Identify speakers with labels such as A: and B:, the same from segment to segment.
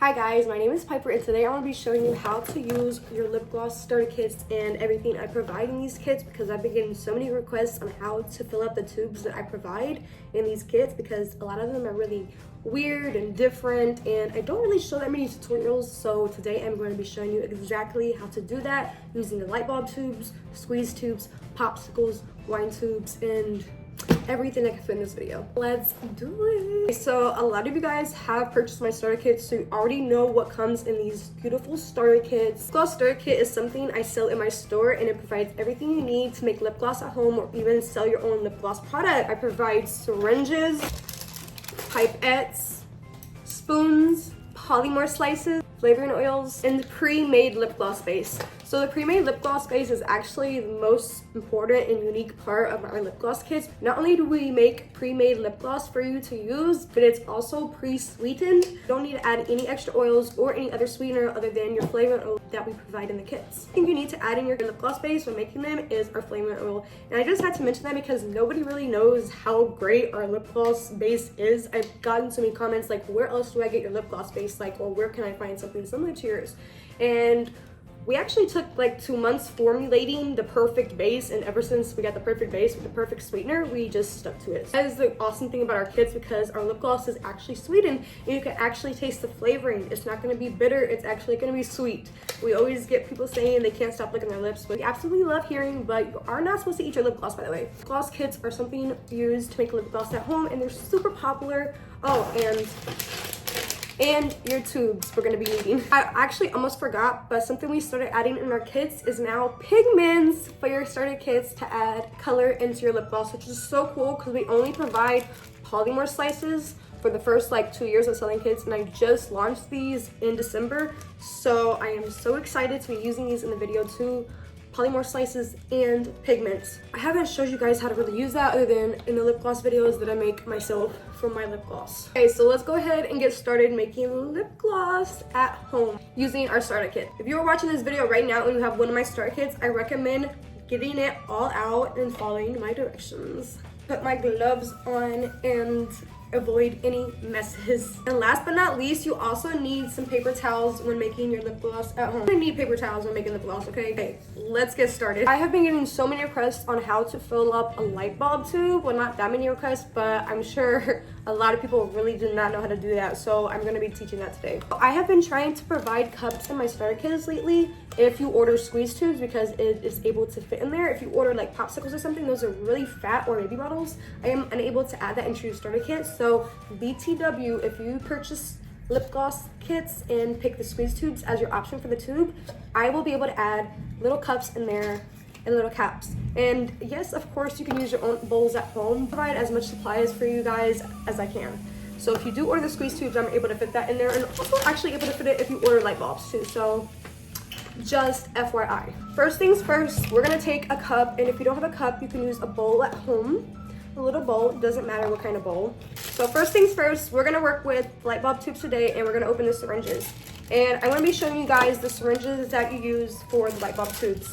A: Hi guys, my name is Piper and today I want to be showing you how to use your lip gloss starter kits and everything I provide in these kits, because I've been getting so many requests on how to fill up the tubes that I provide in these kits, because a lot of them are really weird and different and I don't really show that many tutorials. So today I'm going to be showing you exactly how to do that using the light bulb tubes, squeeze tubes, popsicles, wine tubes, and everything I can fit in this video. Let's do it. So a lot of you guys have purchased my starter kits, so you already know what comes in these beautiful starter kits. Lipgloss Starter Kit is something I sell in my store, and it provides everything you need to make lip gloss at home or even sell your own lip gloss product. I provide syringes, pipettes, spoons, polymer slices, flavoring oils, and pre-made lip gloss base. So the pre-made lip gloss base is actually the most important and unique part of our lip gloss kits. Not only do we make pre-made lip gloss for you to use, but it's also pre-sweetened. You don't need to add any extra oils or any other sweetener other than your flavoring oil that we provide in the kits. The thing you need to add in your lip gloss base when making them is our flavoring oil. And I just had to mention that because nobody really knows how great our lip gloss base is. I've gotten so many comments like, where else do I get your lip gloss base? Like, or where can I find something similar to yours? And we actually took like 2 months formulating the perfect base, and ever since we got the perfect base with the perfect sweetener, we just stuck to it. That is the awesome thing about our kits, because our lip gloss is actually sweetened and you can actually taste the flavoring. It's not going to be bitter, it's actually going to be sweet. We always get people saying they can't stop licking their lips, but we absolutely love hearing, but you are not supposed to eat your lip gloss, by the way. Lip gloss kits are something used to make lip gloss at home, and they're super popular. Oh, and your tubes we're going to be needing. I actually almost forgot, but something we started adding in our kits is now pigments for your starter kits to add color into your lip gloss, which is so cool because we only provide polymer slices for the first like 2 years of selling kits, and I just launched these in December, so I am so excited to be using these in the video too. Polymer slices and pigments. I haven't showed you guys how to really use that other than in the lip gloss videos that I make myself for my lip gloss. Okay, so let's go ahead and get started making lip gloss at home using our starter kit. If you're watching this video right now and you have one of my starter kits, I recommend getting it all out and following my directions. Put my gloves on and avoid any messes. And last but not least, you also need some paper towels when making your lip gloss at home. You need paper towels when making lip gloss, okay? Okay, let's get started. I have been getting so many requests on how to fill up a light bulb tube. Well, not that many requests, but I'm sure a lot of people really do not know how to do that, so I'm gonna be teaching that today. I have been trying to provide cups in my starter kits lately if you order squeeze tubes, because it is able to fit in there. If you order like popsicles or something, those are really fat, or baby bottles, I am unable to add that into your starter kit. So BTW, if you purchase lip gloss kits and pick the squeeze tubes as your option for the tube, I will be able to add little cups in there and little caps. And yes, of course, you can use your own bowls at home. Provide as much supplies for you guys as I can. So if you do order the squeeze tubes, I'm able to fit that in there, and also actually able to fit it if you order light bulbs too. So just FYI. First things first, we're gonna take a cup, and if you don't have a cup, you can use a bowl at home. A little bowl, it doesn't matter what kind of bowl. So first things first, we're gonna work with light bulb tubes today, and we're gonna open the syringes. And I'm gonna be showing you guys the syringes that you use for the light bulb tubes.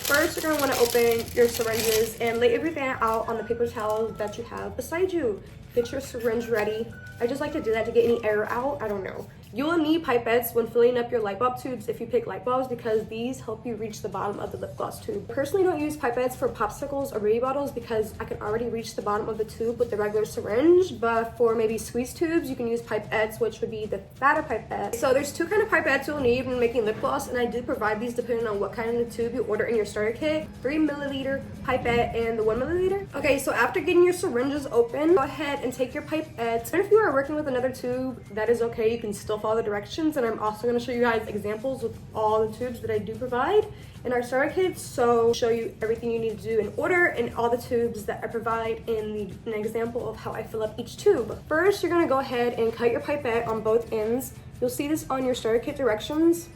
A: First, you're gonna wanna open your syringes and lay everything out on the paper towel that you have beside you. Get your syringe ready. I just like to do that to get any air out, I don't know. You will need pipettes when filling up your light bulb tubes if you pick light bulbs, because these help you reach the bottom of the lip gloss tube. I personally don't use pipettes for popsicles or baby bottles because I can already reach the bottom of the tube with the regular syringe, but for maybe squeeze tubes, you can use pipettes, which would be the fatter pipette. So there's two kind of pipettes you'll need when making lip gloss, and I do provide these depending on what kind of tube you order in your starter kit. 3 milliliter pipette and the 1 milliliter. Okay, so after getting your syringes open, go ahead and take your pipettes. And if you are working with another tube, that is okay, you can still follow the directions, and I'm also going to show you guys examples with all the tubes that I do provide in our starter kits, so show you everything you need to do in order and all the tubes that I provide in an example of how I fill up each tube. First, you're going to go ahead and cut your pipette on both ends. You'll see this on your starter kit directions.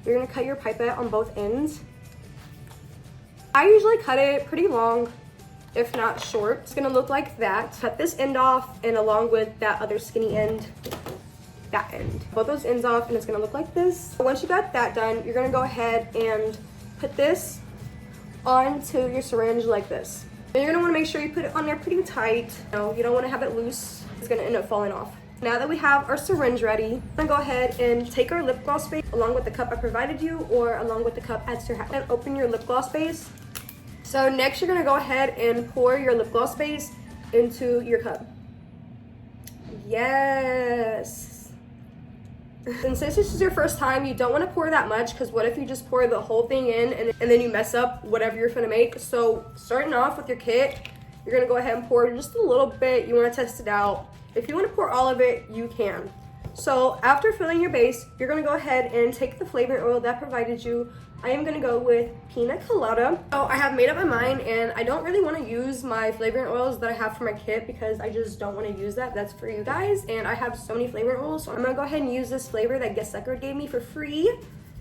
A: You're going to cut your pipette on both ends. I usually cut it pretty long, if not short. It's going to look like that. Cut this end off, and along with that other skinny end, that end. Both those ends off, and it's gonna look like this. Once you got that done, you're gonna go ahead and put this onto your syringe like this. And you're gonna wanna make sure you put it on there pretty tight. You don't wanna have it loose. It's gonna end up falling off. Now that we have our syringe ready, I'm gonna go ahead and take our lip gloss base along with the cup I provided you or along with the cup at your house and open your lip gloss base. So next you're gonna go ahead and pour your lip gloss base into your cup. Yes. And since this is your first time, you don't want to pour that much because what if you just pour the whole thing in and then you mess up whatever you're gonna make. So starting off with your kit, you're gonna go ahead and pour just a little bit. You want to test it out. If you want to pour all of it, you can. So after filling your base, you're gonna go ahead and take the flavoring oil that I provided you. I am gonna go with Pina Colada. So I have made up my mind and I don't really wanna use my flavoring oils that I have for my kit because I just don't wanna use that. That's for you guys. And I have so many flavoring oils. So I'm gonna go ahead and use this flavor that Guest Sucker gave me for free.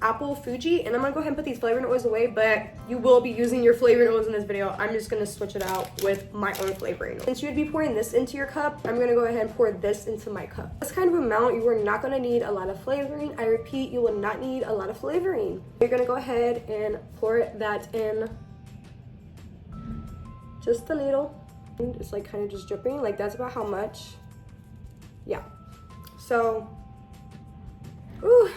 A: Apple Fuji, and I'm gonna go ahead and put these flavoring oils away, but you will be using your flavoring oils in this video. I'm just gonna switch it out with my own flavoring. Since you would be pouring this into your cup, I'm gonna go ahead and pour this into my cup. This kind of amount, you are not gonna need a lot of flavoring. I repeat, you will not need a lot of flavoring. You're gonna go ahead and pour that in just a little. It's like kind of just dripping, like that's about how much. Yeah, so, ooh.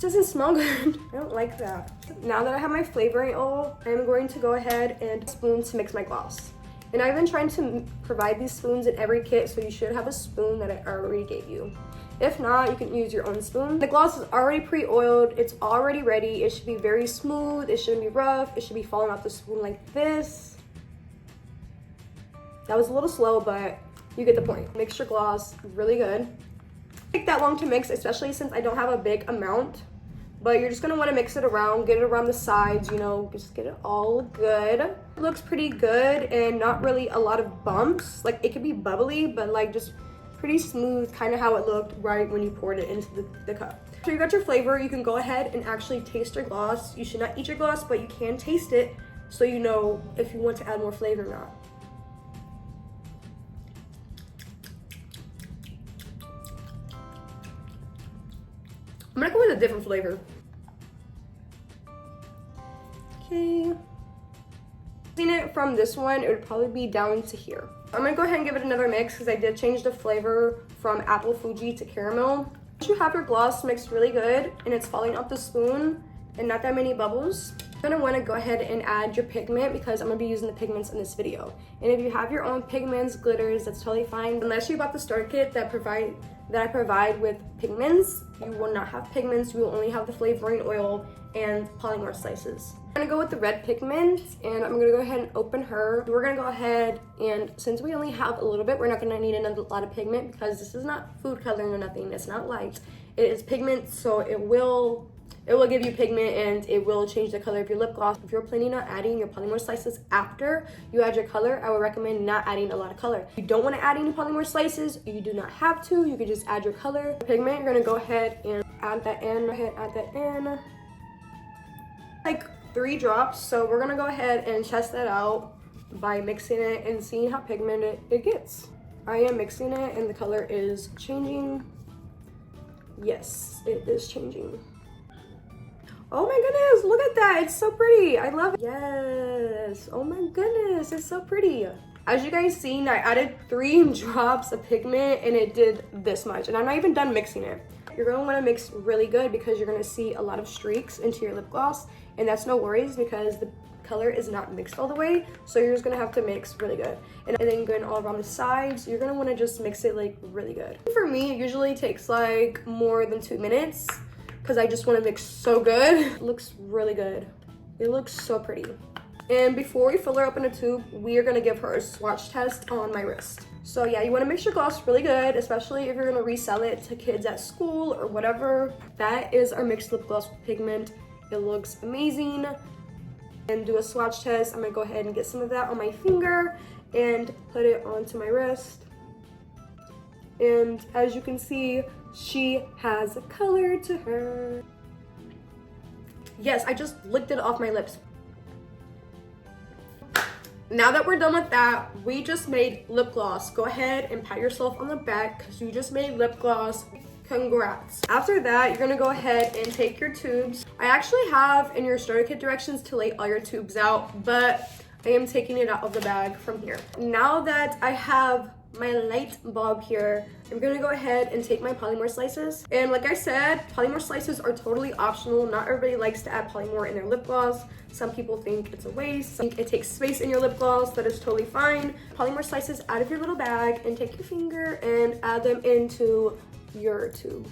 A: Doesn't smell good. I don't like that. Now that I have my flavoring oil, I'm going to go ahead and spoon to mix my gloss. And I've been trying to provide these spoons in every kit, so you should have a spoon that I already gave you. If not, you can use your own spoon. The gloss is already pre-oiled. It's already ready. It should be very smooth. It shouldn't be rough. It should be falling off the spoon like this. That was a little slow, but you get the point. Mix your gloss really good. Take that long to mix, especially since I don't have a big amount. But you're just gonna wanna mix it around, get it around the sides, you know, just get it all good. It looks pretty good and not really a lot of bumps. Like it could be bubbly, but like just pretty smooth, kind of how it looked right when you poured it into the cup. So you got your flavor, you can go ahead and actually taste your gloss. You should not eat your gloss, but you can taste it so you know if you want to add more flavor or not. I'm gonna go with a different flavor. Okay. Seeing it from this one, it would probably be down to here. I'm gonna go ahead and give it another mix because I did change the flavor from Apple Fuji to caramel. Once you have your gloss mixed really good and it's falling off the spoon and not that many bubbles, you're gonna wanna go ahead and add your pigment because I'm gonna be using the pigments in this video. And if you have your own pigments, glitters, that's totally fine. Unless you bought the starter kit that I provide with pigments, you will not have pigments. You will only have the flavoring oil and polymer slices. I'm gonna go with the red pigment and I'm gonna go ahead and open her. We're gonna go ahead and since we only have a little bit, we're not gonna need a lot of pigment because this is not food coloring or nothing. It's not light. It is pigment, so it will give you pigment and it will change the color of your lip gloss. If you're planning on adding your polymer slices after you add your color, I would recommend not adding a lot of color. If you don't want to add any polymer slices, you do not have to. You can just add your color. Pigment, you're gonna go ahead and add that in. Go ahead, add that in. Like 3 drops. So we're gonna go ahead and test that out by mixing it and seeing how pigmented it gets. I am mixing it and the color is changing. Yes, it is changing. Oh my goodness, look at that. It's so pretty. I love it. Yes. Oh my goodness, it's so pretty. As you guys seen, I added 3 drops of pigment and it did this much. And I'm not even done mixing it. You're gonna wanna mix really good because you're gonna see a lot of streaks into your lip gloss. And that's no worries because the color is not mixed all the way. So you're just gonna have to mix really good. And then going all around the sides, you're gonna wanna just mix it like really good. For me, it usually takes like more than 2 minutes. Because I just want to mix so good. It looks really good. It looks so pretty. And before we fill her up in a tube, we are going to give her a swatch test on my wrist. So yeah, you want to mix your gloss really good, especially if you're going to resell it to kids at school or whatever. That is our mixed lip gloss with pigment. It looks amazing. And do a swatch test. I'm going to go ahead and get some of that on my finger and put it onto my wrist. And as you can see, she has a color to her. Yes, I just licked it off my lips. Now that we're done with that, we just made lip gloss. Go ahead and pat yourself on the back because you just made lip gloss. Congrats. After that, you're gonna go ahead and take your tubes. I actually have in your starter kit directions to lay all your tubes out, but I am taking it out of the bag from here. Now that I have my light bulb here, I'm gonna go ahead and take my polymorph slices. And like I said, polymorph slices are totally optional. Not everybody likes to add polymorph in their lip gloss. Some people think it's a waste. Some think it takes space in your lip gloss. That is totally fine. Polymorph slices out of your little bag and take your finger and add them into your tube.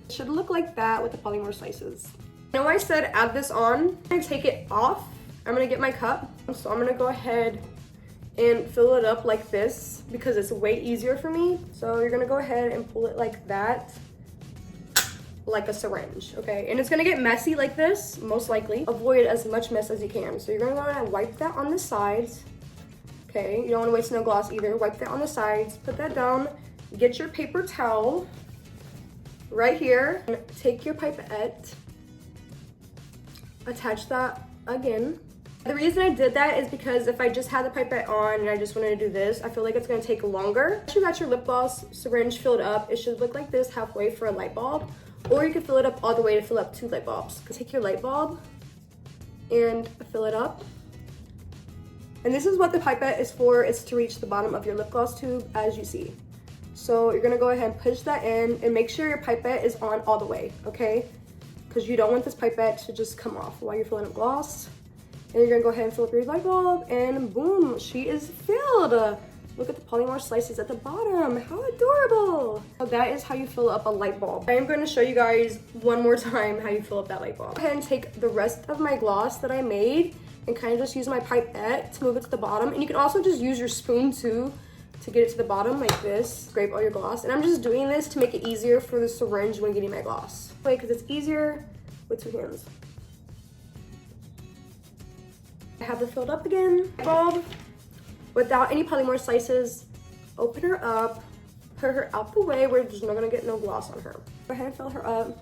A: It should look like that with the polymorph slices. I know I said add this on. I'm gonna take it off. I'm gonna get my cup. So I'm gonna go ahead and fill it up like this because it's way easier for me. So you're gonna go ahead and pull it like that, like a syringe, okay? And it's gonna get messy like this, most likely. Avoid as much mess as you can. So you're gonna go ahead and wipe that on the sides, okay? You don't wanna waste no gloss either. Wipe that on the sides, put that down, get your paper towel right here, and take your pipette, attach that again. The reason I did that is because if I just had the pipette on and I just wanted to do this, I feel like it's gonna take longer. Once you got your lip gloss syringe filled up, it should look like this halfway for a light bulb, or you can fill it up all the way to fill up 2 light bulbs. Take your light bulb and fill it up. And this is what the pipette is for. It's to reach the bottom of your lip gloss tube, as you see. So you're gonna go ahead and push that in and make sure your pipette is on all the way, okay? Because you don't want this pipette to just come off while you're filling up gloss. And you're gonna go ahead and fill up your light bulb, and boom, she is filled. Look at the polymorph slices at the bottom. How adorable. So that is how you fill up a light bulb. I am going to show you guys one more time how you fill up that light bulb. Go ahead and take the rest of my gloss that I made and kind of just use my pipette to move it to the bottom. And you can also just use your spoon too to get it to the bottom like this. Scrape all your gloss. And I'm just doing this to make it easier for the syringe when getting my gloss. Because it's easier with 2 hands. I have it filled up again. Bulb, without any polymorph slices, open her up, put her out the way where there's not gonna get no gloss on her. Go ahead and fill her up.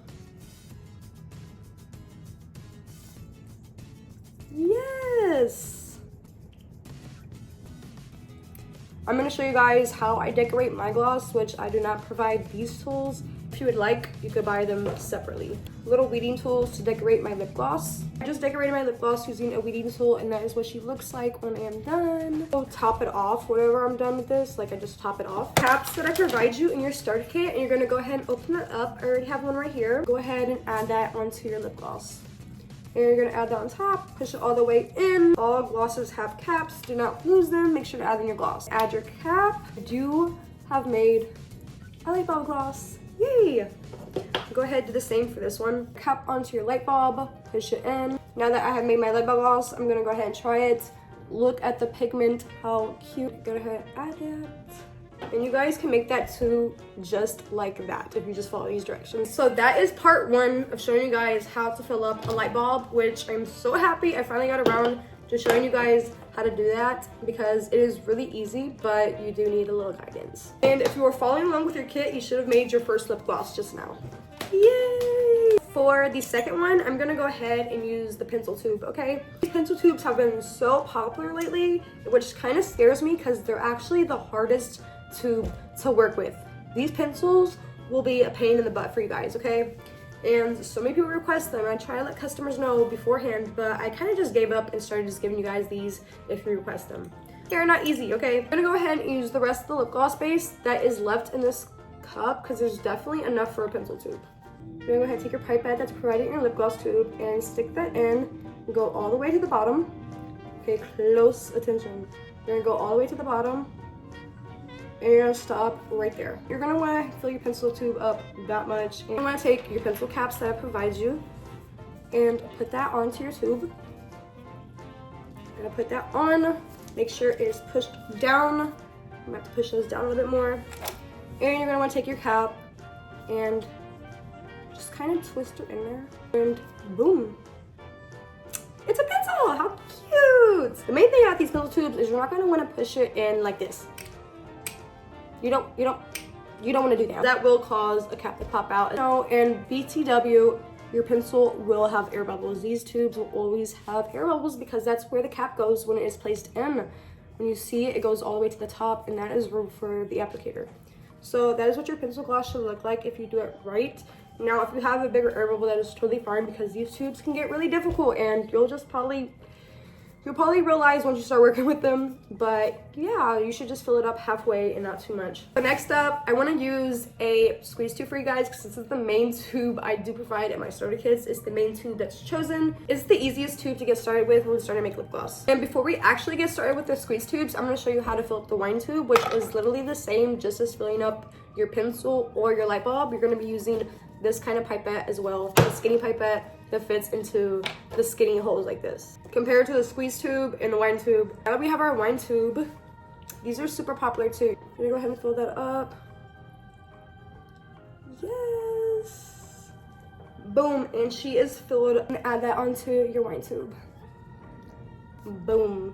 A: Yes! I'm gonna show you guys how I decorate my gloss, which I do not provide these tools. If you would like, you could buy them separately. Little weeding tools to decorate my lip gloss. I just decorated my lip gloss using a weeding tool, and that is what she looks like when I am done. So top it off whenever I'm done with this, like I just top it off. Caps that I provide you in your starter kit, and you're gonna go ahead and open it up. I already have one right here. Go ahead and add that onto your lip gloss. And you're gonna add that on top, push it all the way in. All glosses have caps, do not lose them. Make sure to add in your gloss. Add your cap. I do have made a light bulb gloss. Yay! Go ahead, do the same for this one. Cap onto your light bulb, push it in. Now that I have made my light bulb gloss, I'm gonna go ahead and try it. Look at the pigment, how cute. Go ahead, add that. And you guys can make that too, just like that, if you just follow these directions. So that is part 1 of showing you guys how to fill up a light bulb, which I'm so happy I finally got around to showing you guys how to do that, because it is really easy, but you do need a little guidance. And if you were following along with your kit, you should have made your first lip gloss just now. Yay! For the second one, I'm gonna go ahead and use the pencil tube, okay? These pencil tubes have been so popular lately, which kind of scares me because they're actually the hardest tube to work with. These pencils will be a pain in the butt for you guys, okay? And so many people request them. I try to let customers know beforehand, but I kind of just gave up and started just giving you guys these if you request them. They're not easy, okay? I'm gonna go ahead and use the rest of the lip gloss base that is left in this cup because there's definitely enough for a pencil tube. You're gonna go ahead and take your pipette that's provided in your lip gloss tube and stick that in and go all the way to the bottom. Pay close attention. You're gonna go all the way to the bottom and you're gonna stop right there. You're gonna wanna fill your pencil tube up that much. And you wanna take your pencil caps that I provide you and put that onto your tube. You're gonna put that on. Make sure it is pushed down. I'm gonna have to push those down a little bit more. And you're gonna wanna take your cap and just kind of twist it in there. And boom. It's a pencil, how cute. The main thing about these pencil tubes is you're not gonna wanna push it in like this. You don't want to do that. That will cause a cap to pop out. So in BTW, your pencil will have air bubbles. These tubes will always have air bubbles because that's where the cap goes when it is placed in. When you see it, it goes all the way to the top, and that is room for the applicator. So that is what your pencil gloss should look like if you do it right. Now, if you have a bigger air bubble, that is totally fine because these tubes can get really difficult and you'll just probably You'll probably realize once you start working with them, but yeah, you should just fill it up halfway and not too much. But next up, I want to use a squeeze tube for you guys because this is the main tube I do provide in my starter kits. It's the main tube that's chosen. It's the easiest tube to get started with when we start to make lip gloss. And before we actually get started with the squeeze tubes, I'm going to show you how to fill up the wine tube, which is literally the same, just as filling up your pencil or your light bulb. You're going to be using this kind of pipette as well, the skinny pipette that fits into the skinny holes like this. Compared to the squeeze tube and the wine tube. Now that we have our wine tube, these are super popular too. I'm gonna go ahead and fill that up. Yes. Boom, and she is filled. And add that onto your wine tube. Boom.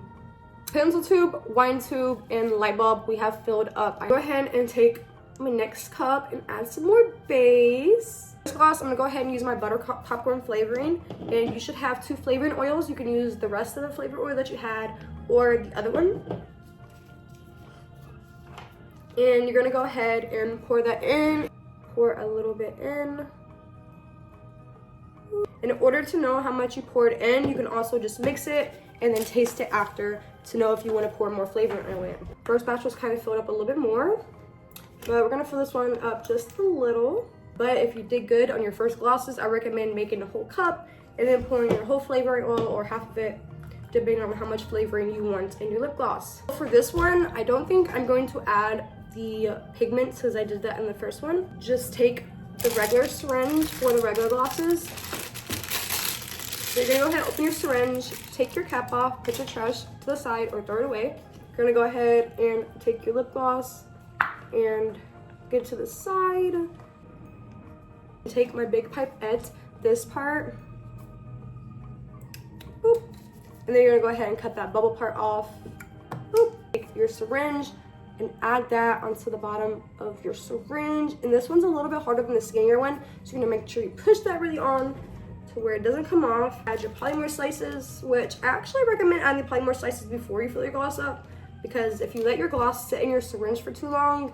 A: Pencil tube, wine tube, and light bulb we have filled up. I go ahead and take my next cup and add some more base. First gloss, I'm gonna go ahead and use my butter popcorn flavoring, and you should have 2 flavoring oils. You can use the rest of the flavor oil that you had or the other one. And you're gonna go ahead and pour that in. Pour a little bit in. In order to know how much you poured in, you can also just mix it and then taste it after to know if you want to pour more flavoring oil in. First batch was kind of filled up a little bit more, but we're gonna fill this one up just a little. But if you did good on your first glosses, I recommend making a whole cup and then pouring your whole flavoring oil or half of it, depending on how much flavoring you want in your lip gloss. For this one, I don't think I'm going to add the pigments because I did that in the first one. Just take the regular syringe for the regular glosses. So you're gonna go ahead and open your syringe, take your cap off, put your trash to the side or throw it away. You're gonna go ahead and take your lip gloss and get to the side. Take my big pipette, this part, boop, and then you're gonna go ahead and cut that bubble part off. Boop. Take your syringe and add that onto the bottom of your syringe. And this one's a little bit harder than the skinnier one, so you're gonna make sure you push that really on to where it doesn't come off. Add your polymer slices, which I actually recommend adding the polymer slices before you fill your gloss up, because if you let your gloss sit in your syringe for too long,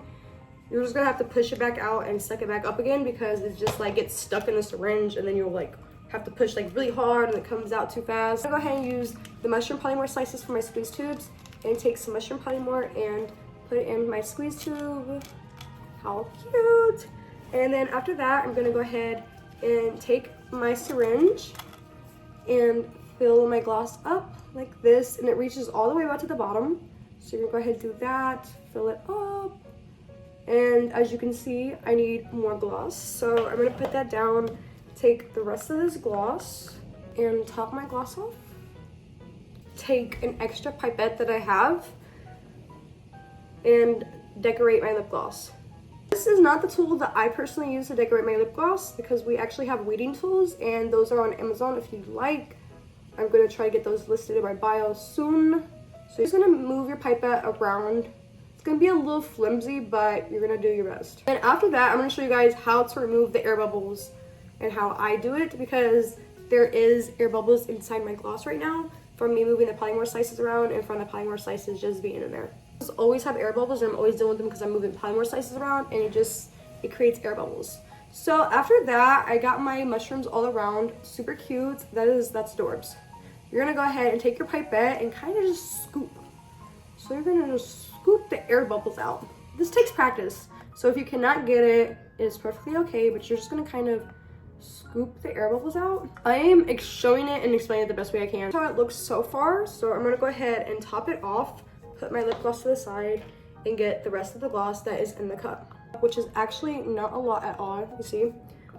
A: you're just gonna have to push it back out and suck it back up again because it's just like gets stuck in the syringe, and then you'll like have to push like really hard and it comes out too fast. I'm gonna go ahead and use the mushroom polymer slices for my squeeze tubes and take some mushroom polymer and put it in my squeeze tube. How cute. And then after that, I'm gonna go ahead and take my syringe and fill my gloss up like this, and it reaches all the way out to the bottom. So you're gonna go ahead and do that, fill it up. And as you can see, I need more gloss. So I'm gonna put that down, take the rest of this gloss and top my gloss off. Take an extra pipette that I have and decorate my lip gloss. This is not the tool that I personally use to decorate my lip gloss because we actually have weeding tools and those are on Amazon if you'd like. I'm gonna try to get those listed in my bio soon. So you're just gonna move your pipette around. It's gonna be a little flimsy, but you're gonna do your best. And after that, I'm gonna show you guys how to remove the air bubbles and how I do it because there is air bubbles inside my gloss right now from me moving the polymer slices around and from the polymer slices just being in there. I always have air bubbles and I'm always dealing with them because I'm moving polymer slices around and it creates air bubbles. So after that, I got my mushrooms all around, super cute. That's Dorbs. You're gonna go ahead and take your pipette and kind of just scoop. So you're gonna just scoop the air bubbles out. This takes practice. So if you cannot get it, it's perfectly okay, but you're just gonna kind of scoop the air bubbles out. I am showing it and explaining it the best way I can. That's how it looks so far. So I'm gonna go ahead and top it off, put my lip gloss to the side, and get the rest of the gloss that is in the cup, which is actually not a lot at all, you see.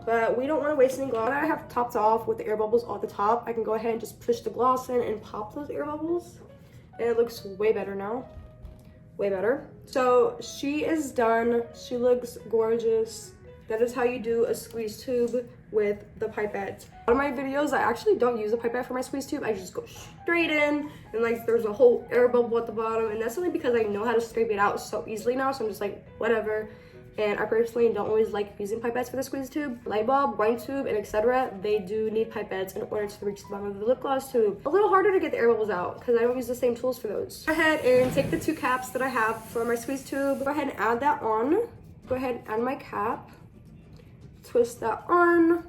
A: But we don't want to waste any gloss. Now that I have topped off with the air bubbles all at the top, I can go ahead and just push the gloss in and pop those air bubbles. And it looks way better now. Way better. So she is done. She looks gorgeous. That is how you do a squeeze tube with the pipette. A lot of my videos, I actually don't use a pipette for my squeeze tube. I just go straight in and like there's a whole air bubble at the bottom, and that's only because I know how to scrape it out so easily now, so I'm just like, whatever. And I personally don't always like using pipettes for the squeeze tube. Light bulb, wine tube, and etc. They do need pipettes in order to reach the bottom of the lip gloss tube. A little harder to get the air bubbles out because I don't use the same tools for those. Go ahead and take the 2 caps that I have for my squeeze tube. Go ahead and add that on. Go ahead and add my cap. Twist that on.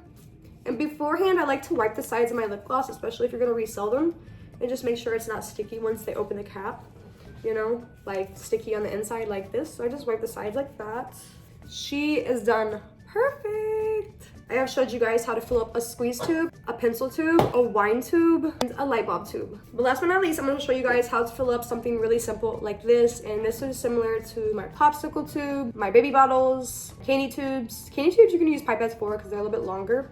A: And beforehand, I like to wipe the sides of my lip gloss, especially if you're gonna resell them. and just make sure it's not sticky once they open the cap, you know, like sticky on the inside like this. So I just wipe the sides like that. She is done perfect. I have showed you guys how to fill up a squeeze tube, a pencil tube, a wine tube, and a light bulb tube. But last but not least, I'm going to show you guys how to fill up something really simple like this. And this is similar to my popsicle tube, my baby bottles, candy tubes. Candy tubes you can use pipettes for because they're a little bit longer.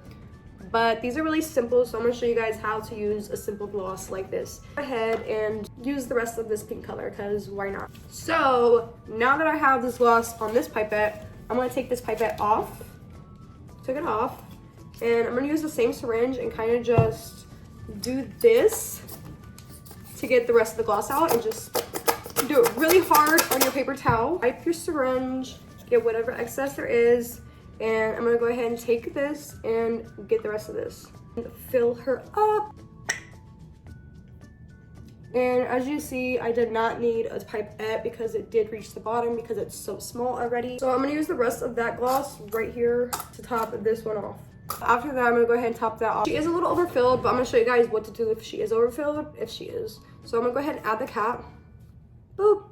A: But these are really simple, so I'm going to show you guys how to use a simple gloss like this. Go ahead and use the rest of this pink color because why not? So now that I have this gloss on this pipette, I'm going to take this pipette off. Took it off, and I'm going to use the same syringe and kind of just do this to get the rest of the gloss out, and just do it really hard on your paper towel. Wipe your syringe, get whatever excess there is, and I'm going to go ahead and take this and get the rest of this. Fill her up. And as you see, I did not need a pipette because it did reach the bottom because it's so small already. So I'm gonna use the rest of that gloss right here to top this one off. After that, I'm gonna go ahead and top that off. She is a little overfilled, but I'm gonna show you guys what to do if she is overfilled, if she is. So I'm gonna go ahead and add the cap. Boop.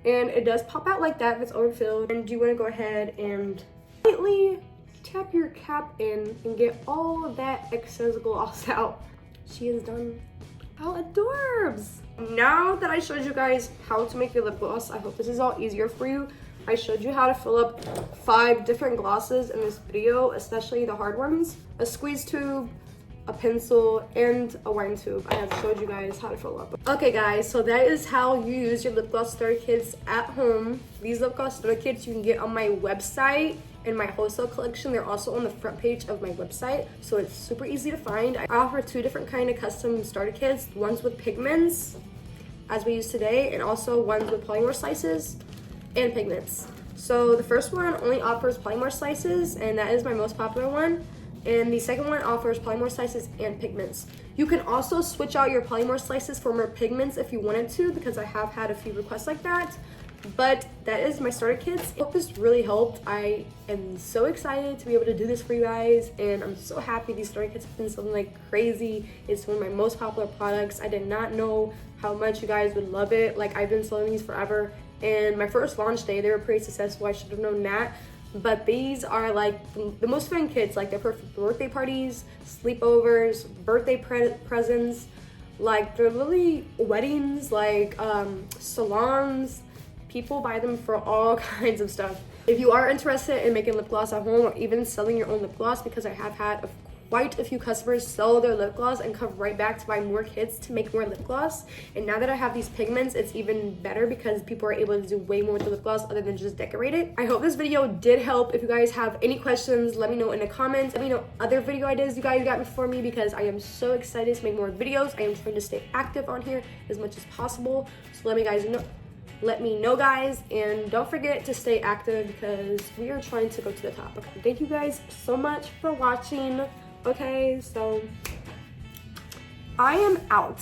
A: And it does pop out like that if it's overfilled. And you wanna go ahead and lightly tap your cap in and get all of that excess gloss out. She is done. How adorbs! Now that I showed you guys how to make your lip gloss, I hope this is all easier for you. I showed you how to fill up 5 different glosses in this video, especially the hard ones. A squeeze tube, a pencil, and a wine tube. I have showed you guys how to fill up. Okay guys, so that is how you use your lip gloss starter kits at home. These lip gloss starter kits you can get on my website. In my wholesale collection, they're also on the front page of my website, so it's super easy to find. I offer 2 different kind of custom starter kits, ones with pigments, as we use today, and also ones with polymorph slices and pigments. So the first one only offers polymorph slices, and that is my most popular one. And the second one offers polymorph slices and pigments. You can also switch out your polymorph slices for more pigments if you wanted to, because I have had a few requests like that. But that is my starter kits. I hope this really helped. I am so excited to be able to do this for you guys, and I'm so happy these starter kits have been selling like crazy. It's one of my most popular products. I did not know how much you guys would love it. Like, I've been selling these forever, and my first launch day they were pretty successful. I should have known that. But these are like the most fun kits. Like, they're perfect for birthday parties, sleepovers, birthday presents. Like, they're literally weddings, like salons. People buy them for all kinds of stuff. If you are interested in making lip gloss at home, or even selling your own lip gloss, because I have had quite a few customers sell their lip gloss and come right back to buy more kits to make more lip gloss. And now that I have these pigments, it's even better because people are able to do way more with the lip gloss other than just decorate it. I hope this video did help. If you guys have any questions, let me know in the comments. Let me know other video ideas you guys got before me, because I am so excited to make more videos. I am trying to stay active on here as much as possible. So let me know guys, and don't forget to stay active because we are trying to go to the top. Okay, thank you guys so much for watching. Okay, so I am out.